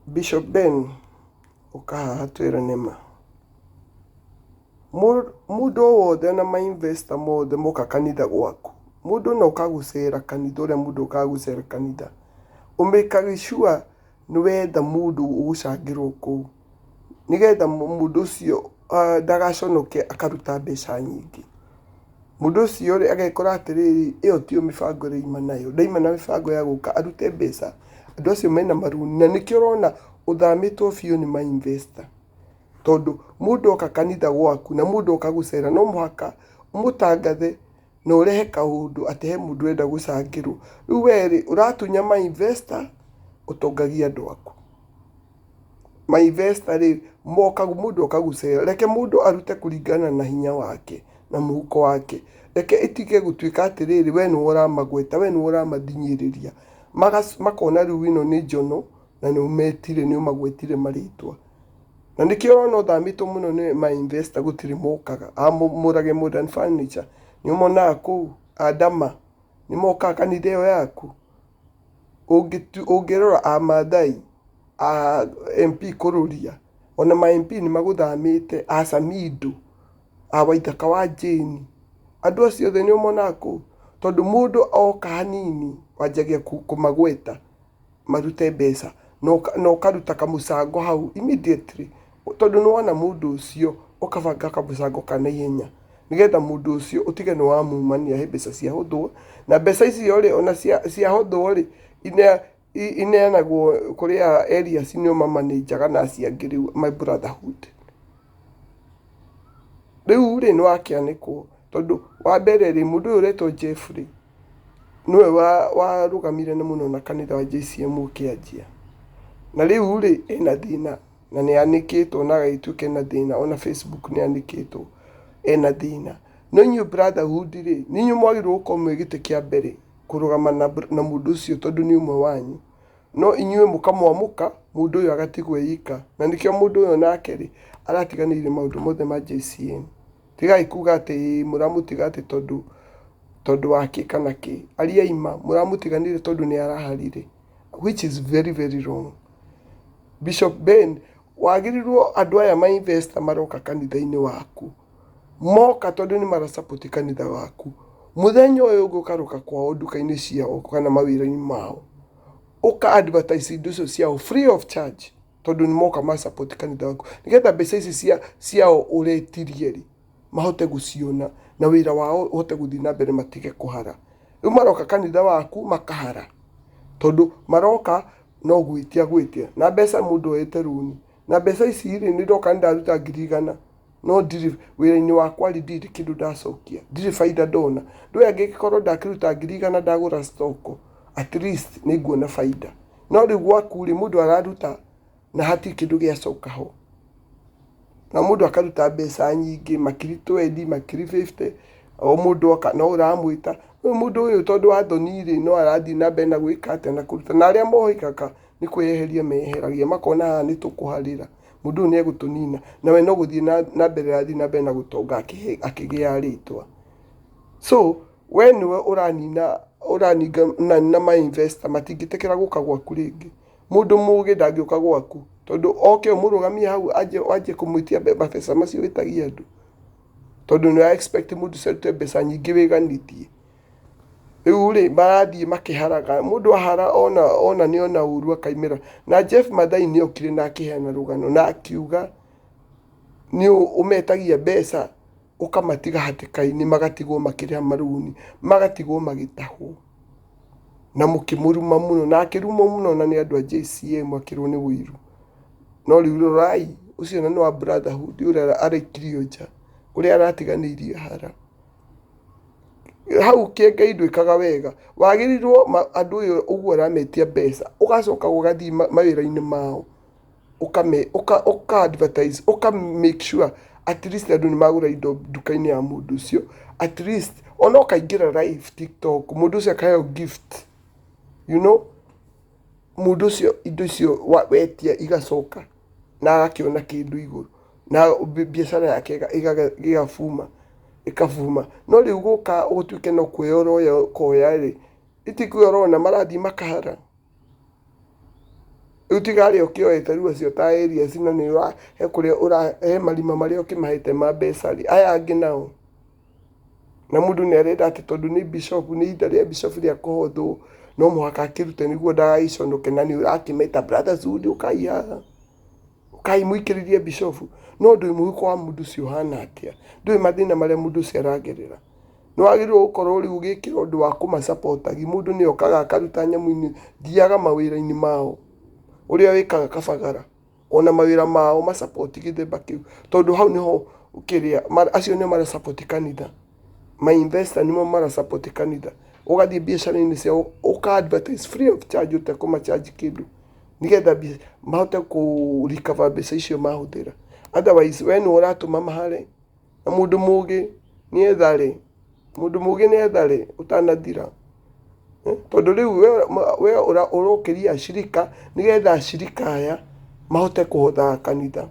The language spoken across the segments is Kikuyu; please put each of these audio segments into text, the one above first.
Bishop Ben ukahatwira nema mundu wothe na mainvesta mothe moka kanitha gwaku mundu no kagucera kanitha uria mundu ukagucera kanitha umekaga sure niwetha mundu ugucangirwo kuu nigetha mundu ucio ndagaconoke akaruta mbeca nyingi mundu ucio ri agekora atiriri iyo tio mibango reima nayo ndaima na mibango ya guka arute mbeca andu acio mena maruni na nikio urona uthamitwo biu ni mainvesta tondu mundu oka kanitha gwaku na mundu okagucera no muhaka umutangathe na urehe kaundu ati he mundu urenda gucangirwo riu weri uratunya mainvesta utongagia andu aku mainvesta ri moka mundu okagucera reke mundu arute kuringana na hinya wake na muhuko wake reke itige gutuika atiriri we ni uramagweta we ni uramathinyiriria makona riu ino ni njono na ni umetire ni umagwetire maritwa na nikio urona uthamitwo muno ni mainvesta gutiri mokaga murage modern furniture ni umonaga kuu Adama ni mokaga kanitha iyo yaku ungirora Amathai MP kururia ona ma MP ni maguthamite Samido Waithaka wa Jane andu acio othe ni umonaga kuu tondu mundu oka hanini wanjagia kumagweta marute mbeca no karuta kamucango hau immediately tondu ni wona mundu ucio ukabanga kamucango kana ihenya nigetha mundu ucio utige ni wamumania he mbeca cia huthwo na mbeca icio ri ona cia huthwo ri ineanagwo kuria areas ni mamanejaga na aciangi riu my brotherhood riu ri ni wakianikwo tondu wa mbere ri mundu uyu uretwo Jeffrey niwe warugamire na muno na kanitha wa JCM kianjia na riu ri ena thina na ni anikitwo na gaituke na thina ona Facebook ni anikitwo ena thina no new brotherhood ri ni nyu mwagirwo ukomwe gite kia mbere kurugama na mundu ucio tondu ni umwe wanyu no inyue mukamwamuka mundu uyu agatigwo yika na nikio mundu uyu nake ri aratiganire maundu mothe ma JCM tigai kuga ati muramutiga ati tondu wake kana ki ariaima muramutiganire tondu ni araharire which is very very wrong. Bishop Ben wagirirwo andu aya mainvesta maroka kanitha-ini waku moka tondu ni marasupport kanitha waku muthenya uyu gukaruka kwao nduka-ini ciao kana mawira-ini mao uka advertise indo icio ciao free of charge tondu ni moka ma support kanitha waku nigetha mbeca ici ciao uretirie ri mahote guciona na wira wao uhote guthii na mbere matige kuhara riu maroka kanitha waku makahara tondu maroka no gwitia na mbeca mundu oete runi na mbeca ici ri ni ndoka ndaruta 100,000 no ndiri wira-ini wakwa ri ndiri kindu ndacokia ndiri faida ndona ndu angikorwo ndakiruta 100,000 ndagura stoko at least ni nguona faida no riu gwaku ri mundu araruta na hati kindu giacoka ho na mundu akaruta mbeca nyingi makiri 20 makiri 50 o mundu oka no uramwita mundu uyu tondu athonire no arathi na mbere na gwika ate na kuruta na aria mohikaka ni kweheria meheragia makona ni tukuharira mundu ni egutunina na we no guthii na mbere athi na mbere na gutonga akigia ritwa so we niwe uranina na mainvesta matingitekera guka gwaku ringi mundu mugi ndangiuka gwaku tondu oke umurugamia hau aje kumwitia mbeca macio witagia andu tondu ni expect mundu cerute mbeca nyingi wiganitie riu ri marathie makiharaga mundu ahara ona ni ona uru akaimira na Jeff Mathai ni okire na akiheana rugano na akiuga ni umetagia mbeca ukamatiga hatikaini magatigwo makiriha maruni magatigwo magitahwo na mukimuruma muno na akiruma muno na ni andu a JCM akirwo ni wiru no riu rai ucio na ni wa brotherhood uria arikirio nja uria aratiganirie hara hau kienga indwikaga wega wagirirwo andu uyu uguo arametia mbeca ugacoka gugathii mawira-ini mao uka advertise uka make sure at least andu ni magura indo nduka-ini ya mundu ucio at least ona ukaingira live TikTok mundu ucio akaheo gift you know mundu ucio indo icio wetia igacoka na agakiona kindu iguru na biashara yake ikavuma no riu guka utuike no kwiyoro koya ri itikwiyoro na marathi makahara Rĩu tiga arĩa ũkĩoete rĩu acio ta areas na nĩ ũrahe kũrĩa ũrahe marima marĩa ũkĩmahete ma mbeca rĩ, aya angĩ nao na mũndũ nĩ arenda atĩ tondũ nĩ bishop nĩ ihinda rĩa bishop rĩa kũhothwo no mũhaka akĩrute nĩguo ndagagĩconoke na nĩ ũrakĩmeta brothers Wood ũkai haha ũkai mũikĩrĩrie bishop no ndũĩ mũhuko wa mũndũ ũcio ũhana atĩa, ndũĩ mathĩna marĩa mũndũ ũcio aragerera. Nĩ wagĩrĩirwo gũkorwo rĩu ũgĩkĩra ũndũ wa kũmasapotagi. Mũndũ nĩ okaga akaruta nyamũ-inĩ thiaga mawĩra-inĩ mao ũrĩa wĩkaga Kabagara ona mawĩra mao masapoti gĩthemba kĩu tondũ hau nĩho ũkĩrĩa acio nĩo marasapoti kanitha, ma investor nĩmo marasapoti kanitha. Ũgathiĩ biacara-inĩ ciao ũka advertise free of charge ũtekũmacharge kĩndũ nĩgetha mahote kũ-recover mbeca icio mahũthĩra. Otherwise we nĩ ũratũma mahare na mũndũ mũgĩ nĩ ethare, mũndũ mũgĩ nĩ ethare ũtanathira. Tondũ rĩu we ũrokĩria ashirika nĩgetha ashirika aya mahote kũhotha kanitha.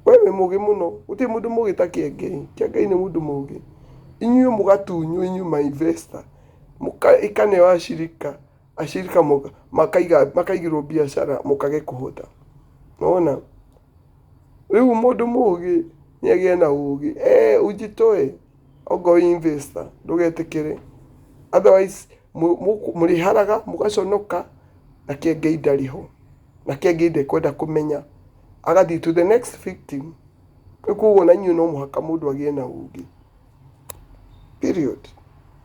We wĩ mũgĩ mũno, gũtirĩ mũndũ mũgĩ ta Kĩengei. Kĩengei nĩ mũndũ mũgĩ. Inyuĩ mũgatunywo inyuĩ ma investor ikaneo ashirika makaigĩrwo biacara mũkage kũhotha. Nĩwona rĩu mũndũ mũgĩ nĩ agĩe na ũgĩ ujitoe okorwo wĩ investor ndũgetĩkĩre. Otherwise mũrĩharaga mũgaconoka na Kĩengei ndarĩ ho na Kĩengei ndekwenda kũmenya agathiĩ to the next victim. Koguo na inyuĩ no mũhaka mũndũ agĩe na ũgĩ period.